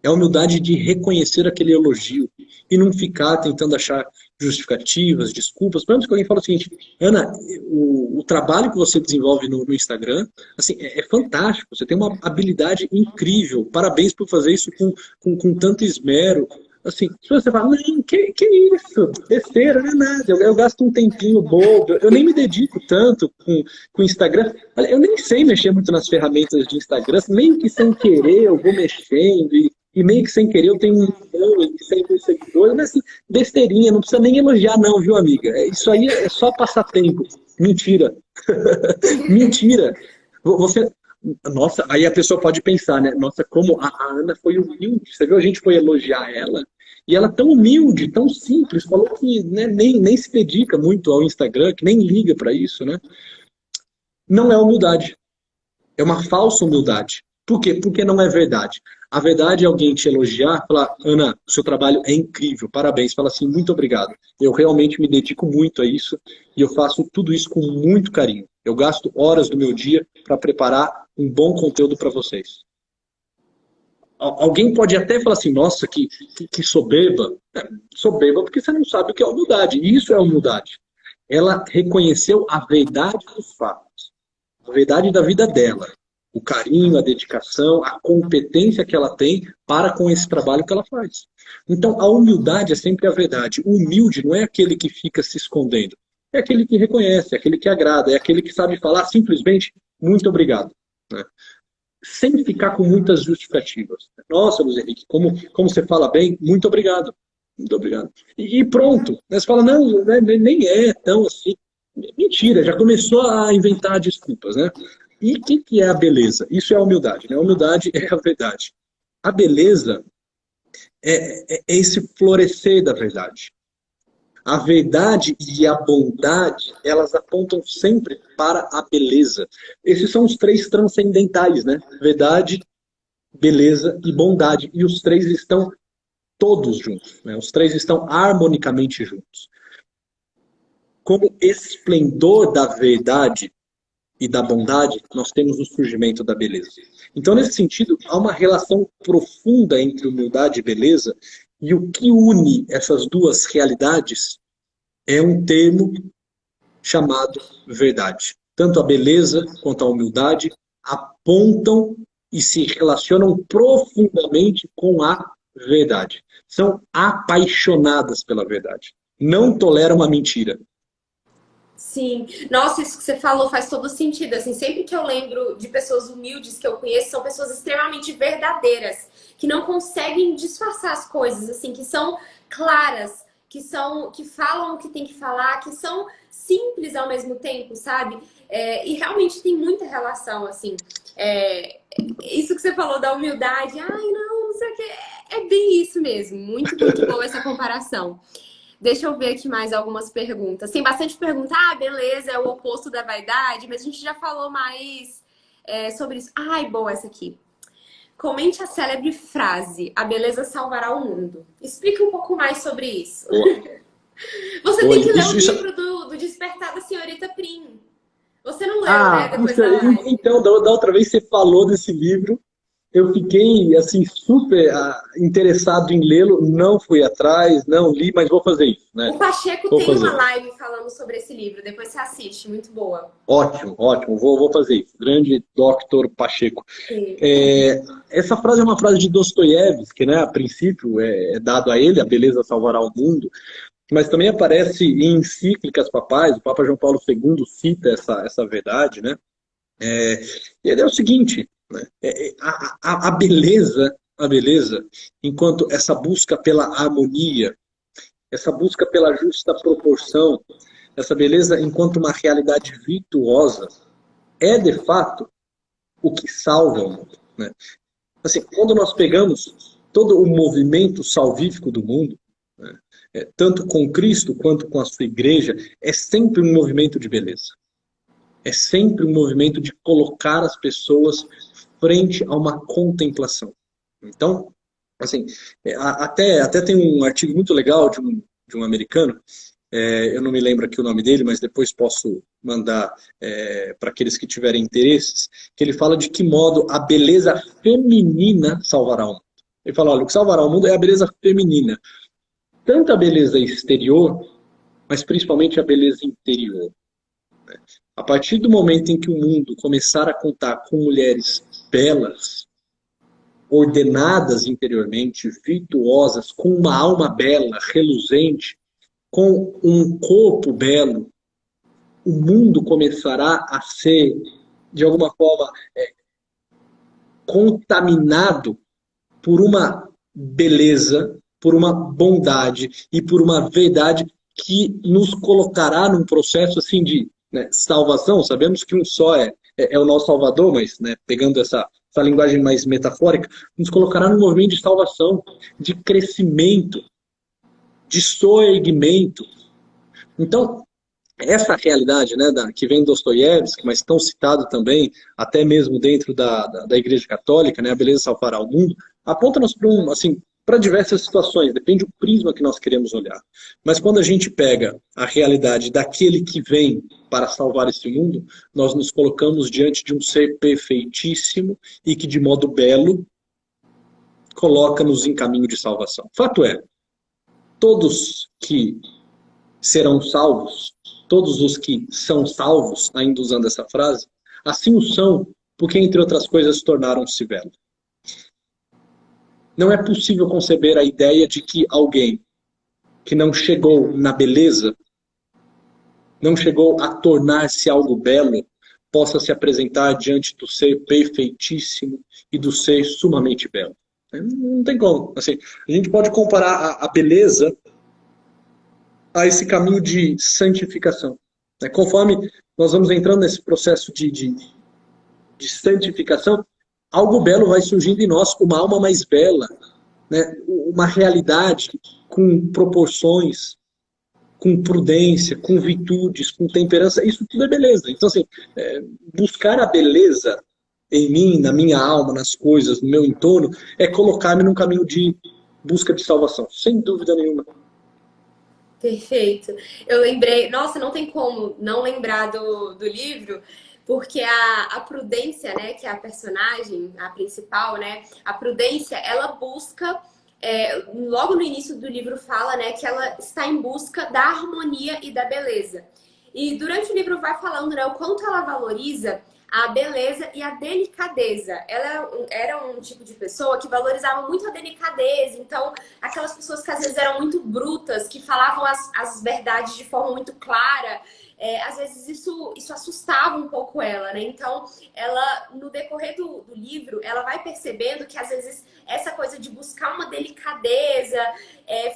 é a humildade de reconhecer aquele elogio e não ficar tentando achar justificativas, desculpas. Por exemplo, que alguém fala o seguinte: Ana, o trabalho que você desenvolve no Instagram assim, é fantástico, você tem uma habilidade incrível, parabéns por fazer isso com tanto esmero. Assim, se você fala, não, que isso? Besteira, não é nada. Eu gasto um tempinho bobo, eu nem me dedico tanto com o Instagram. Olha, eu nem sei mexer muito nas ferramentas de Instagram, meio que sem querer eu vou mexendo e meio que sem querer eu tenho 1 milhão e 100 mil seguidores, mas assim, besteirinha, não precisa nem elogiar não, viu, amiga? Isso aí é só passatempo. Mentira. Mentira. Você, nossa, aí a pessoa pode pensar, né? Nossa, como a Ana foi humilde. Você viu, a gente foi elogiar ela, e ela tão humilde, tão simples, falou que né, nem se dedica muito ao Instagram, que nem liga para isso, né? Não é humildade. É uma falsa humildade. Por quê? Porque não é verdade. A verdade é alguém te elogiar, falar, Ana, o seu trabalho é incrível, parabéns. Fala assim, muito obrigado. Eu realmente me dedico muito a isso e eu faço tudo isso com muito carinho. Eu gasto horas do meu dia para preparar um bom conteúdo para vocês. Alguém pode até falar assim, nossa, que soberba. Soberba porque você não sabe o que é humildade. E isso é humildade. Ela reconheceu a verdade dos fatos, a verdade da vida dela, o carinho, a dedicação, a competência que ela tem para com esse trabalho que ela faz. Então, a humildade é sempre a verdade. O humilde não é aquele que fica se escondendo. É aquele que reconhece, é aquele que agrada, é aquele que sabe falar simplesmente muito obrigado. Né? Sem ficar com muitas justificativas. Nossa, Luiz Henrique, como você fala bem, muito obrigado. Muito obrigado. E pronto. Você fala, não, nem é tão assim. Mentira, já começou a inventar desculpas, né? E o que é a beleza? Isso é a humildade, né? A humildade é a verdade. A beleza é esse florescer da verdade. A verdade e a bondade, elas apontam sempre para a beleza. Esses são os 3 transcendentais, né? Verdade, beleza e bondade. E os 3 estão todos juntos, né? Os 3 estão harmonicamente juntos. Como esplendor da verdade e da bondade, nós temos o surgimento da beleza. Então, nesse sentido, há uma relação profunda entre humildade e beleza, e o que une essas duas realidades é um termo chamado verdade. Tanto a beleza quanto a humildade apontam e se relacionam profundamente com a verdade. São apaixonadas pela verdade. Não toleram a mentira. Sim, nossa, isso que você falou faz todo sentido. Assim, sempre que eu lembro de pessoas humildes que eu conheço, são pessoas extremamente verdadeiras, que não conseguem disfarçar as coisas, assim, que são claras. que falam o que tem que falar, que são simples ao mesmo tempo, sabe? E realmente tem muita relação, assim. Isso que você falou da humildade, ai, não sei o que, é bem isso mesmo. Muito, muito boa essa comparação. Deixa eu ver aqui mais algumas perguntas. Tem bastante pergunta. Ah, beleza, é o oposto da vaidade, mas a gente já falou mais sobre isso. Ai, boa essa aqui. Comente a célebre frase: a beleza salvará o mundo. Explique um pouco mais sobre isso. Você tem que ler o livro do Despertar da Senhorita Prim. Você não leu, né? Depois puxa, da live. então, da outra vez você falou desse livro, eu fiquei, assim, super interessado em lê-lo, não fui atrás, não li, mas vou fazer isso, né? O Pacheco Vou tem uma fazer. live falando sobre esse livro. Depois você assiste, muito boa. Ótimo, ótimo, vou fazer isso. Grande Dr. Pacheco. Sim. Essa frase é uma frase de Dostoiévski, né? A princípio é dado a ele, a beleza salvará o mundo, mas também aparece em encíclicas papais, o Papa João Paulo II cita essa verdade, né? E ele é o seguinte, né? A beleza, enquanto essa busca pela harmonia, essa busca pela justa proporção, essa beleza enquanto uma realidade virtuosa, é de fato o que salva o mundo, né? Assim, quando nós pegamos todo o movimento salvífico do mundo, né, tanto com Cristo quanto com a sua igreja, é sempre um movimento de beleza. É sempre um movimento de colocar as pessoas frente a uma contemplação. Então, assim, até tem um artigo muito legal de um americano, eu não me lembro aqui o nome dele, mas depois posso mandar para aqueles que tiverem interesses, que ele fala de que modo a beleza feminina salvará o mundo. Ele fala, olha, o que salvará o mundo é a beleza feminina. Tanto a beleza exterior, mas principalmente a beleza interior. A partir do momento em que o mundo começar a contar com mulheres belas, ordenadas interiormente, virtuosas, com uma alma bela, reluzente, com um corpo belo, o mundo começará a ser, de alguma forma, contaminado por uma beleza, por uma bondade e por uma verdade que nos colocará num processo assim de, né, salvação. Sabemos que um só é o nosso Salvador, mas, né, pegando essa linguagem mais metafórica, nos colocará num movimento de salvação, de crescimento, de soerguimento. Então, essa realidade, né, que vem de Dostoiévski, mas tão citado também, até mesmo dentro da Igreja Católica, né, a beleza salvará o mundo, aponta-nos para assim, para diversas situações, depende do prisma que nós queremos olhar. Mas quando a gente pega a realidade daquele que vem para salvar esse mundo, nós nos colocamos diante de um ser perfeitíssimo e que, de modo belo, coloca-nos em caminho de salvação. Fato é, todos que serão salvos, todos os que são salvos, ainda usando essa frase, assim o são, porque, entre outras coisas, tornaram-se belos. Não é possível conceber a ideia de que alguém que não chegou na beleza, não chegou a tornar-se algo belo, possa se apresentar diante do ser perfeitíssimo e do ser sumamente belo. Não tem como. Assim, a gente pode comparar a beleza a esse caminho de santificação. Conforme nós vamos entrando nesse processo de santificação, algo belo vai surgindo em nós, uma alma mais bela, né? Uma realidade com proporções, com prudência, com virtudes, com temperança, isso tudo é beleza. Então, assim, buscar a beleza em mim, na minha alma, nas coisas, no meu entorno, é colocar-me num caminho de busca de salvação, sem dúvida nenhuma. Perfeito. Eu lembrei, nossa, não tem como não lembrar do livro, porque a Prudência, né, que é a personagem, a principal, né, a Prudência, ela busca, logo no início do livro fala, né, que ela está em busca da harmonia e da beleza. E durante o livro vai falando, né, o quanto ela valoriza a beleza e a delicadeza. Ela era um tipo de pessoa que valorizava muito a delicadeza. Então, aquelas pessoas que às vezes eram muito brutas, que falavam as verdades de forma muito clara. às vezes isso assustava um pouco ela, né? Então, ela, no decorrer do livro, ela vai percebendo que às vezes essa coisa de buscar uma delicadeza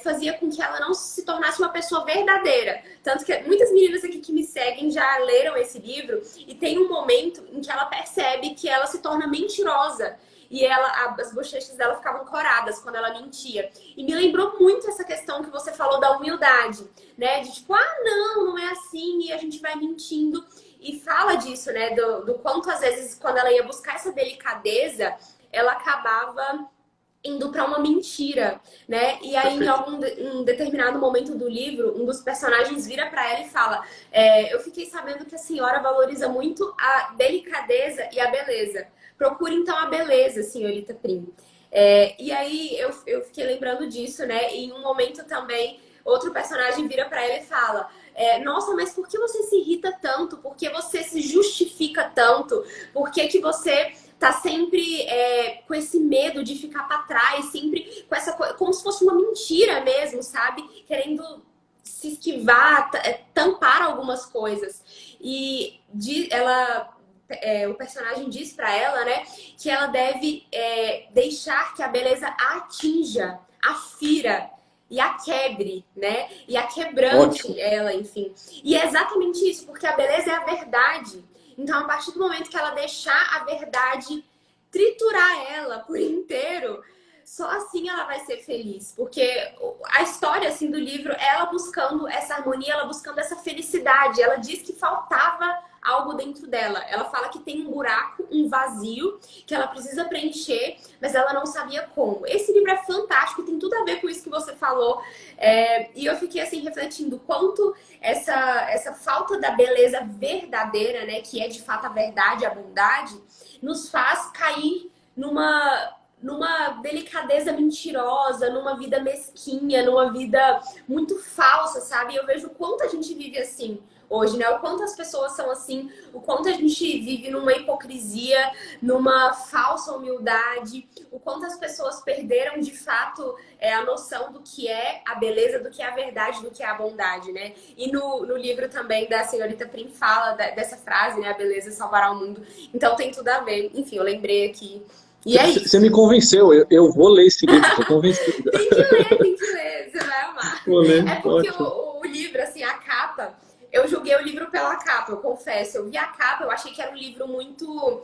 fazia com que ela não se tornasse uma pessoa verdadeira. Tanto que muitas meninas aqui que me seguem já leram esse livro e tem um momento em que ela percebe que ela se torna mentirosa. E as bochechas dela ficavam coradas quando ela mentia. E me lembrou muito essa questão que você falou da humildade, né? De tipo, não é assim, e a gente vai mentindo. E fala disso, né? Do quanto, às vezes, quando ela ia buscar essa delicadeza, ela acabava indo para uma mentira, né? E aí, em um determinado momento do livro, um dos personagens vira para ela e fala: eu fiquei sabendo que a senhora valoriza muito a delicadeza e a beleza. Procure, então, a beleza, senhorita Prim. E aí, eu fiquei lembrando disso, né? E em um momento também, outro personagem vira para ela e fala: nossa, mas por que você se irrita tanto? Por que você se justifica tanto? Por que que você tá sempre com esse medo de ficar para trás, sempre com essa coisa, como se fosse uma mentira mesmo, sabe? Querendo se esquivar, tampar algumas coisas. E o personagem diz para ela, né, que ela deve deixar que a beleza a atinja, a fira e a quebre, né? E a quebrante. Ótimo. Ela, enfim. E é exatamente isso, porque a beleza é a verdade. Então, a partir do momento que ela deixar a verdade triturar ela por inteiro, só assim ela vai ser feliz. Porque a história, assim, do livro, ela buscando essa harmonia, ela buscando essa felicidade. Ela diz que faltava algo dentro dela. Ela fala que tem um buraco, um vazio, que ela precisa preencher, mas ela não sabia como. Esse livro é fantástico, tem tudo a ver com isso que você falou. E eu fiquei, assim, refletindo quanto essa falta da beleza verdadeira, né, que é de fato a verdade, a bondade, nos faz cair numa delicadeza mentirosa, numa vida mesquinha, numa vida muito falsa, sabe? E eu vejo o quanto a gente vive assim hoje, né? O quanto as pessoas são assim, o quanto a gente vive numa hipocrisia, numa falsa humildade, o quanto as pessoas perderam de fato a noção do que é a beleza, do que é a verdade, do que é a bondade, né? E no livro também da senhorita Prim fala dessa frase, né? A beleza salvará o mundo. Então tem tudo a ver. Enfim, eu lembrei aqui. E é isso. Você me convenceu, eu vou ler esse livro, tô convencido. Tem que ler, você vai amar. Vou ler, é porque o livro, assim, a capa, eu julguei o livro pela capa, eu confesso. Eu vi a capa, eu achei que era um livro muito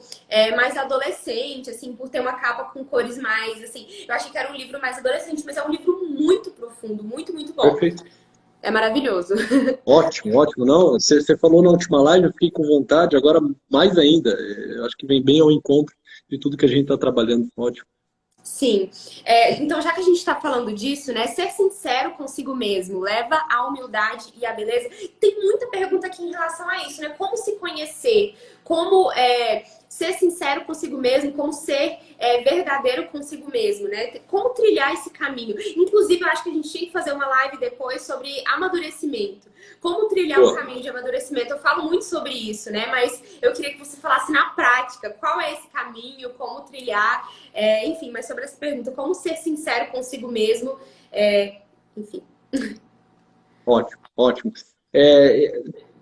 mais adolescente, assim, por ter uma capa com cores mais, assim. Eu achei que era um livro mais adolescente, mas é um livro muito profundo, muito, muito bom. Perfeito. É maravilhoso. Ótimo, ótimo. Não, você falou na última live, eu fiquei com vontade, agora mais ainda. Eu acho que vem bem ao encontro de tudo que a gente está trabalhando. Ótimo. Sim. Então, já que a gente está falando disso, né? Ser sincero consigo mesmo leva à humildade e à beleza. Tem muita pergunta aqui em relação a isso, né? Como se conhecer? Como ser sincero consigo mesmo? Como ser verdadeiro consigo mesmo, né? Como trilhar esse caminho? Inclusive, eu acho que a gente tinha que fazer uma live depois sobre amadurecimento. Como trilhar um caminho de amadurecimento? Eu falo muito sobre isso, né? Mas eu queria que você falasse na prática qual é esse caminho, como trilhar, enfim, mas sobre essa pergunta, como ser sincero consigo mesmo, enfim. Ótimo, ótimo.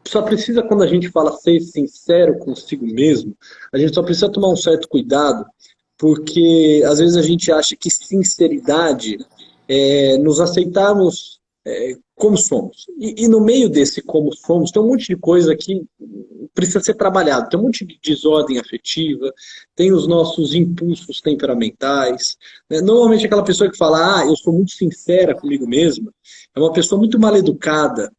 Só precisa, quando a gente fala ser sincero consigo mesmo, a gente só precisa tomar um certo cuidado, porque às vezes a gente acha que sinceridade é nos aceitarmos como somos. E no meio desse como somos, tem um monte de coisa que precisa ser trabalhado. Tem um monte de desordem afetiva, tem os nossos impulsos temperamentais. Né? Normalmente aquela pessoa que fala, eu sou muito sincera comigo mesma, é uma pessoa muito mal educada,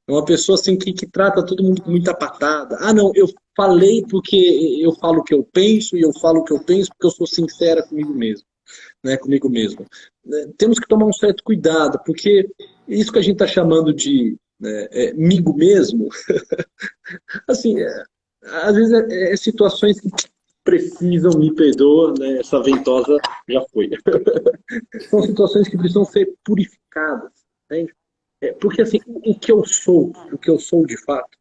é uma pessoa assim, que trata todo mundo com muita patada. Não, eu falei porque eu falo o que eu penso, e eu falo o que eu penso porque eu sou sincera comigo mesmo. Né, comigo mesmo. Temos que tomar um certo cuidado, porque isso que a gente está chamando de migo mesmo, assim, às vezes situações que precisam, me perdoa, né, essa ventosa já foi. São situações que precisam ser purificadas, entende? Porque assim, o que eu sou de fato,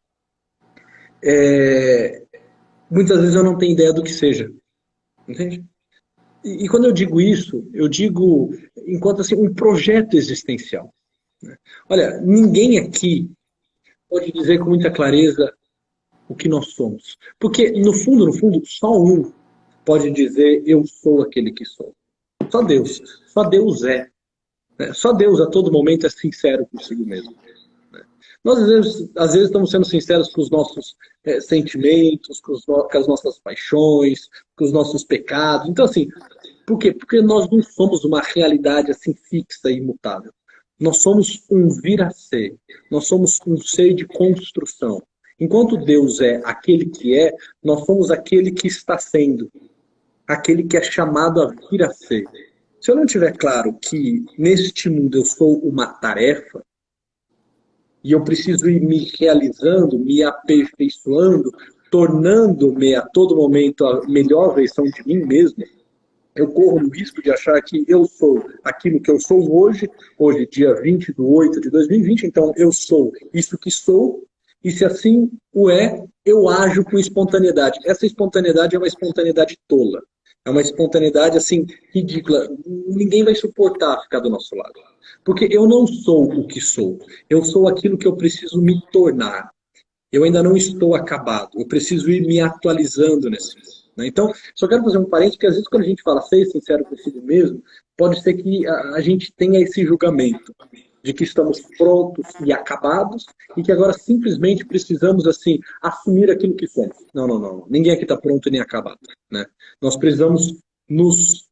muitas vezes eu não tenho ideia do que seja, entende? E quando eu digo isso, eu digo enquanto assim, um projeto existencial. Olha, ninguém aqui pode dizer com muita clareza o que nós somos. Porque, no fundo, só um pode dizer eu sou aquele que sou. Só Deus. Só Deus é. Né? Só Deus, a todo momento, é sincero consigo mesmo. Né? Nós, às vezes, estamos sendo sinceros com os nossos sentimentos, com as nossas paixões, com os nossos pecados. Então, assim, por quê? Porque nós não somos uma realidade assim fixa e imutável. Nós somos um vir a ser. Nós somos um ser de construção. Enquanto Deus é aquele que é, nós somos aquele que está sendo. Aquele que é chamado a vir a ser. Se eu não tiver claro que neste mundo eu sou uma tarefa, e eu preciso ir me realizando, me aperfeiçoando, tornando-me a todo momento a melhor versão de mim mesmo, eu corro no risco de achar que eu sou aquilo que eu sou hoje, dia 20/8/2020, então eu sou isso que sou, e se assim o é, eu ajo com espontaneidade. Essa espontaneidade é uma espontaneidade tola. É uma espontaneidade, assim, ridícula. Ninguém vai suportar ficar do nosso lado. Porque eu não sou o que sou. Eu sou aquilo que eu preciso me tornar. Eu ainda não estou acabado. Eu preciso ir me atualizando nesse mundo. Né? Então, só quero fazer um parênteses, porque às vezes quando a gente fala ser sincero consigo mesmo, pode ser que a gente tenha esse julgamento de que estamos prontos e acabados e que agora simplesmente precisamos, assim, assumir aquilo que somos. Não, não, não. Ninguém aqui está pronto nem acabado. Né? Nós precisamos nos,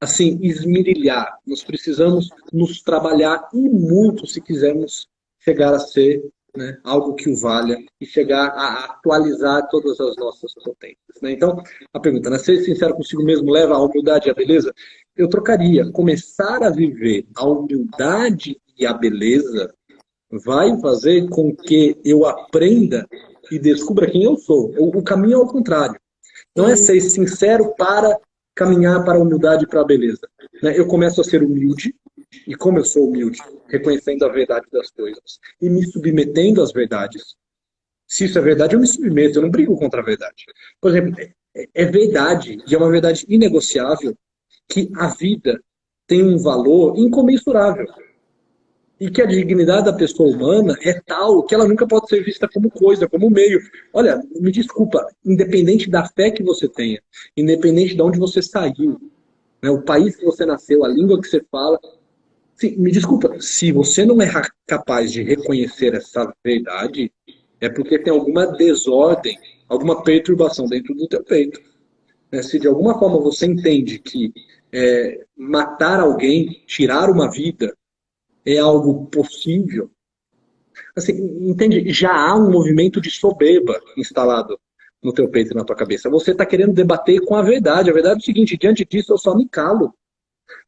assim, esmirilhar. Nós precisamos nos trabalhar e muito se quisermos chegar a ser, né, algo que o valha e chegar a atualizar todas as nossas potências. Né? Então, a pergunta, né, ser sincero consigo mesmo leva à humildade e à beleza? Eu trocaria. Começar a viver a humildade e a beleza vai fazer com que eu aprenda e descubra quem eu sou. O caminho é ao contrário. Não é ser sincero para caminhar para a humildade e para a beleza. Né? Eu começo a ser humilde, e como eu sou humilde, reconhecendo a verdade das coisas e me submetendo às verdades. Se isso é verdade, eu me submeto, eu não brigo contra a verdade. Por exemplo, é verdade, e é uma verdade inegociável, que a vida tem um valor incomensurável. E que a dignidade da pessoa humana é tal que ela nunca pode ser vista como coisa, como meio. Olha, me desculpa, independente da fé que você tenha, independente de onde você saiu, né, o país que você nasceu, a língua que você fala, sim, me desculpa, se você não é capaz de reconhecer essa verdade, é porque tem alguma desordem, alguma perturbação dentro do teu peito. Se de alguma forma você entende que matar alguém, tirar uma vida, é algo possível, assim, entende? Já há um movimento de soberba instalado no teu peito e na tua cabeça. Você está querendo debater com a verdade. A verdade é o seguinte, diante disso eu só me calo.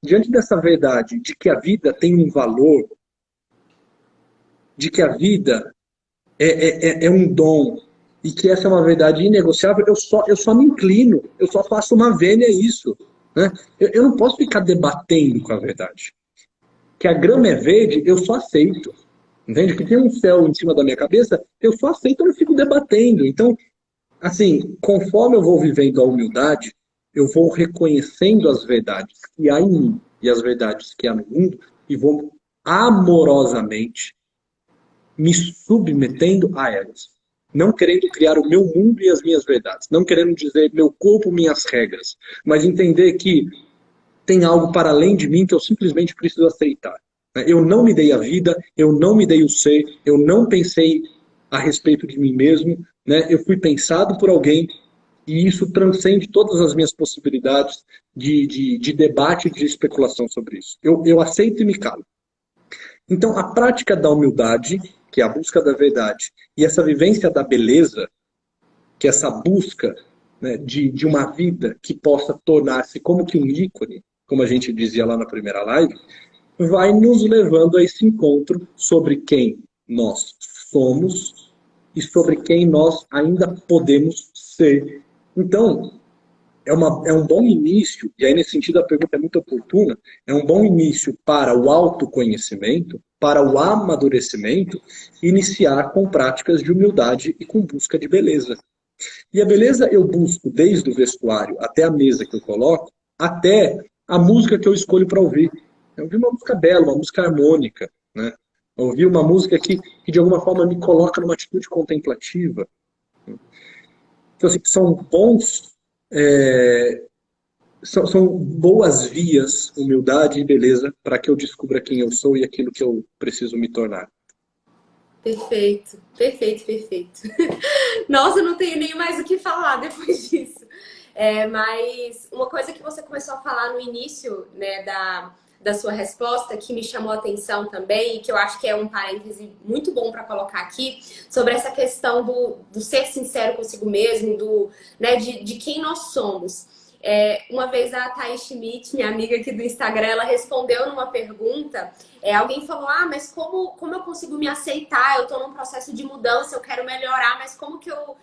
Diante dessa verdade de que a vida tem um valor, de que a vida é um dom, e que essa é uma verdade inegociável, eu só me inclino, eu só faço uma vênia a isso. Né? Eu não posso ficar debatendo com a verdade. Que a grama é verde, eu só aceito. Entende? Que tem um céu em cima da minha cabeça, eu só aceito, eu não fico debatendo. Então, assim, conforme eu vou vivendo a humildade, eu vou reconhecendo as verdades que há em mim e as verdades que há no mundo e vou amorosamente me submetendo a elas. Não querendo criar o meu mundo e as minhas verdades. Não querendo dizer meu corpo, minhas regras. Mas entender que tem algo para além de mim que eu simplesmente preciso aceitar. Eu não me dei a vida, eu não me dei o ser, eu não pensei a respeito de mim mesmo, né? Eu fui pensado por alguém e isso transcende todas as minhas possibilidades de debate e de especulação sobre isso. Eu aceito e me calo. Então, a prática da humildade, que é a busca da verdade, e essa vivência da beleza, que é essa busca, né, de uma vida que possa tornar-se como que um ícone, como a gente dizia lá na primeira live, vai nos levando a esse encontro sobre quem nós somos e sobre quem nós ainda podemos ser. Então, é um bom início, e aí nesse sentido a pergunta é muito oportuna, é um bom início para o autoconhecimento, para o amadurecimento, iniciar com práticas de humildade e com busca de beleza. E a beleza eu busco desde o vestuário até a mesa que eu coloco, até a música que eu escolho para ouvir. Eu ouvi uma música bela, uma música harmônica, né? Ouvir uma música que de alguma forma me coloca numa atitude contemplativa. Então, assim, são bons, são boas vias, humildade e beleza, para que eu descubra quem eu sou e aquilo que eu preciso me tornar. Perfeito, perfeito, perfeito. Nossa, eu não tenho nem mais o que falar depois disso. Mas uma coisa que você começou a falar no início, né, da sua resposta, que me chamou a atenção também, e que eu acho que é um parêntese muito bom para colocar aqui, sobre essa questão do ser sincero consigo mesmo, né, de quem nós somos. Uma vez a Thaís Schmidt, minha amiga aqui do Instagram, ela respondeu numa pergunta, alguém falou, mas como eu consigo me aceitar? Eu estou num processo de mudança, eu quero melhorar, mas como que eu...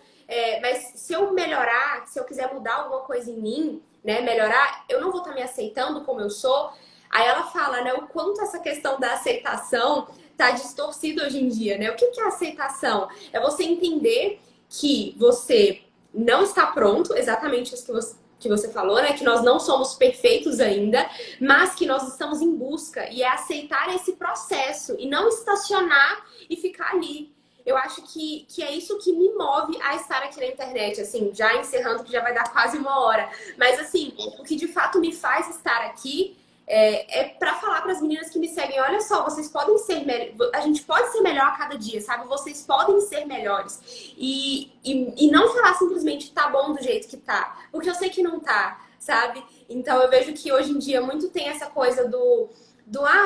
mas se eu melhorar, se eu quiser mudar alguma coisa em mim, né, melhorar, eu não vou estar me aceitando como eu sou. Aí ela fala, né, o quanto essa questão da aceitação tá distorcida hoje em dia, né? O que é aceitação? É você entender que você não está pronto, exatamente isso que você falou, né? Que nós não somos perfeitos ainda, mas que nós estamos em busca. E é aceitar esse processo e não estacionar e ficar ali. Eu acho que é isso que me move a estar aqui na internet, assim, já encerrando, que já vai dar quase 1 hora. Mas, assim, o que de fato me faz estar aqui para falar para as meninas que me seguem, olha só, vocês podem ser a gente pode ser melhor a cada dia, sabe? Vocês podem ser melhores. E não falar simplesmente tá bom do jeito que tá, porque eu sei que não tá, sabe? Então eu vejo que hoje em dia muito tem essa coisa do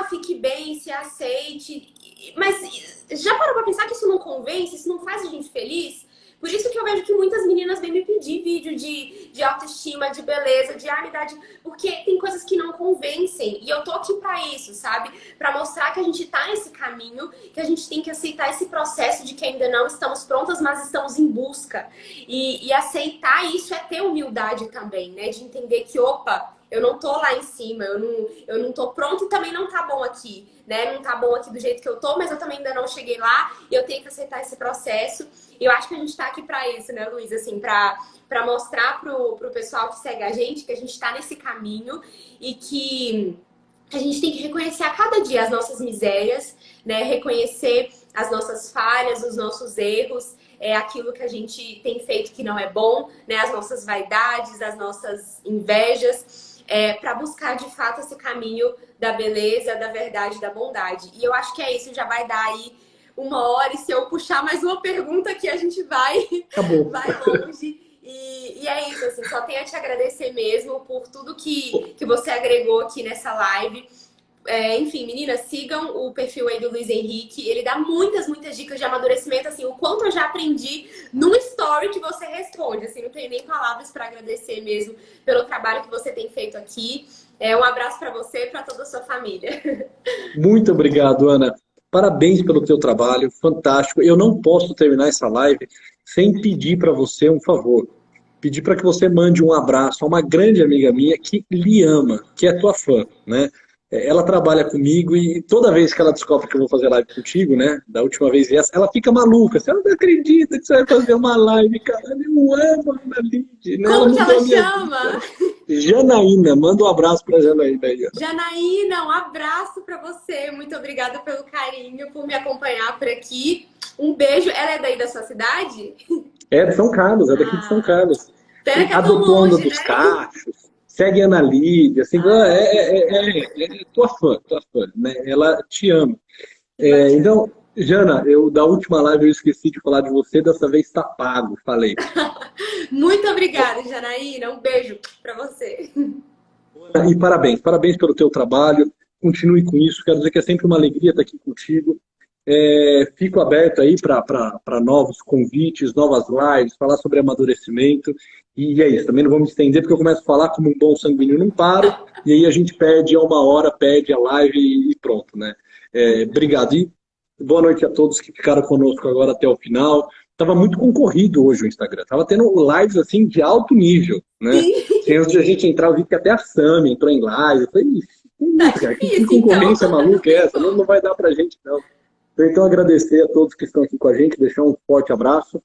fique bem, se aceite. Mas já parou pra pensar que isso não convence, isso não faz a gente feliz? Por isso que eu vejo que muitas meninas vêm me pedir vídeo de autoestima, de beleza, de amizade, porque tem coisas que não convencem. E eu tô aqui pra isso, sabe? Pra mostrar que a gente tá nesse caminho, que a gente tem que aceitar esse processo de que ainda não estamos prontas, mas estamos em busca. E aceitar isso é ter humildade também, né? De entender que, opa, eu não tô lá em cima, eu não tô pronto e também não tá bom aqui, né? Não tá bom aqui do jeito que eu tô, mas eu também ainda não cheguei lá e eu tenho que aceitar esse processo. E eu acho que a gente tá aqui pra isso, né, Luiz? Assim, pra mostrar pro pessoal que segue a gente que a gente tá nesse caminho e que a gente tem que reconhecer a cada dia as nossas misérias, né? Reconhecer as nossas falhas, os nossos erros, aquilo que a gente tem feito que não é bom, né? As nossas vaidades, as nossas invejas. Para buscar de fato esse caminho da beleza, da verdade, da bondade. E eu acho que é isso, já vai dar aí 1 hora, e se eu puxar mais uma pergunta aqui, a gente vai longe. E é isso, assim, só tenho a te agradecer mesmo por tudo que você agregou aqui nessa live. Enfim, meninas, sigam o perfil aí do Luiz Henrique. Ele dá muitas, muitas dicas de amadurecimento, assim, o quanto eu já aprendi num story que você responde, assim, não tenho nem palavras para agradecer mesmo pelo trabalho que você tem feito aqui. Um abraço para você e para toda a sua família. Muito obrigado, Ana. Parabéns pelo teu trabalho, fantástico. Eu não posso terminar essa live sem pedir para você um favor. Pedir para que você mande um abraço a uma grande amiga minha que lhe ama, que é tua fã, né? Ela trabalha comigo e toda vez que ela descobre que eu vou fazer live contigo, né? Da última vez ela fica maluca. Você não acredita que você vai fazer uma live, cara? Eu amo a Ana Lid, né? Como que ela chama? Janaína, manda um abraço pra Janaína aí. Janaína, um abraço pra você. Muito obrigada pelo carinho, por me acompanhar por aqui. Um beijo. Ela é daí da sua cidade? É de São Carlos, é daqui de São Carlos. Pena que é tão Adotou longe, Ana dos né? Cachos, segue a Ana Lídia, assim, é tua fã, né? Ela te ama. Então, Jana, da última live eu esqueci de falar de você, dessa vez está pago, falei. Muito obrigada, Janaína. Um beijo pra você. E parabéns pelo teu trabalho, continue com isso, quero dizer que é sempre uma alegria estar aqui contigo. Fico aberto aí para novos convites, novas lives, falar sobre amadurecimento. E é isso, também não vou me estender, porque eu começo a falar como um bom sanguíneo, não paro, e aí a gente perde a 1 hora, perde a live e pronto, né? Obrigado. E boa noite a todos que ficaram conosco agora até o final. Estava muito concorrido hoje o Instagram. Estava tendo lives assim de alto nível, né? Antes de a gente entrar, eu vi que até a Sami entrou em live. Eu falei, cara, que concorrência então. maluca é essa? Não vai dar pra gente, não. Então, agradecer a todos que estão aqui com a gente, deixar um forte abraço.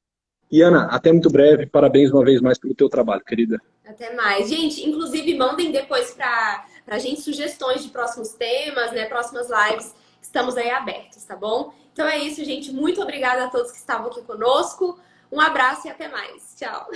E, Ana, até muito breve. Parabéns uma vez mais pelo teu trabalho, querida. Até mais. Gente, inclusive, mandem depois pra gente sugestões de próximos temas, né? Próximas lives estamos aí abertos, tá bom? Então é isso, gente. Muito obrigada a todos que estavam aqui conosco. Um abraço e até mais. Tchau!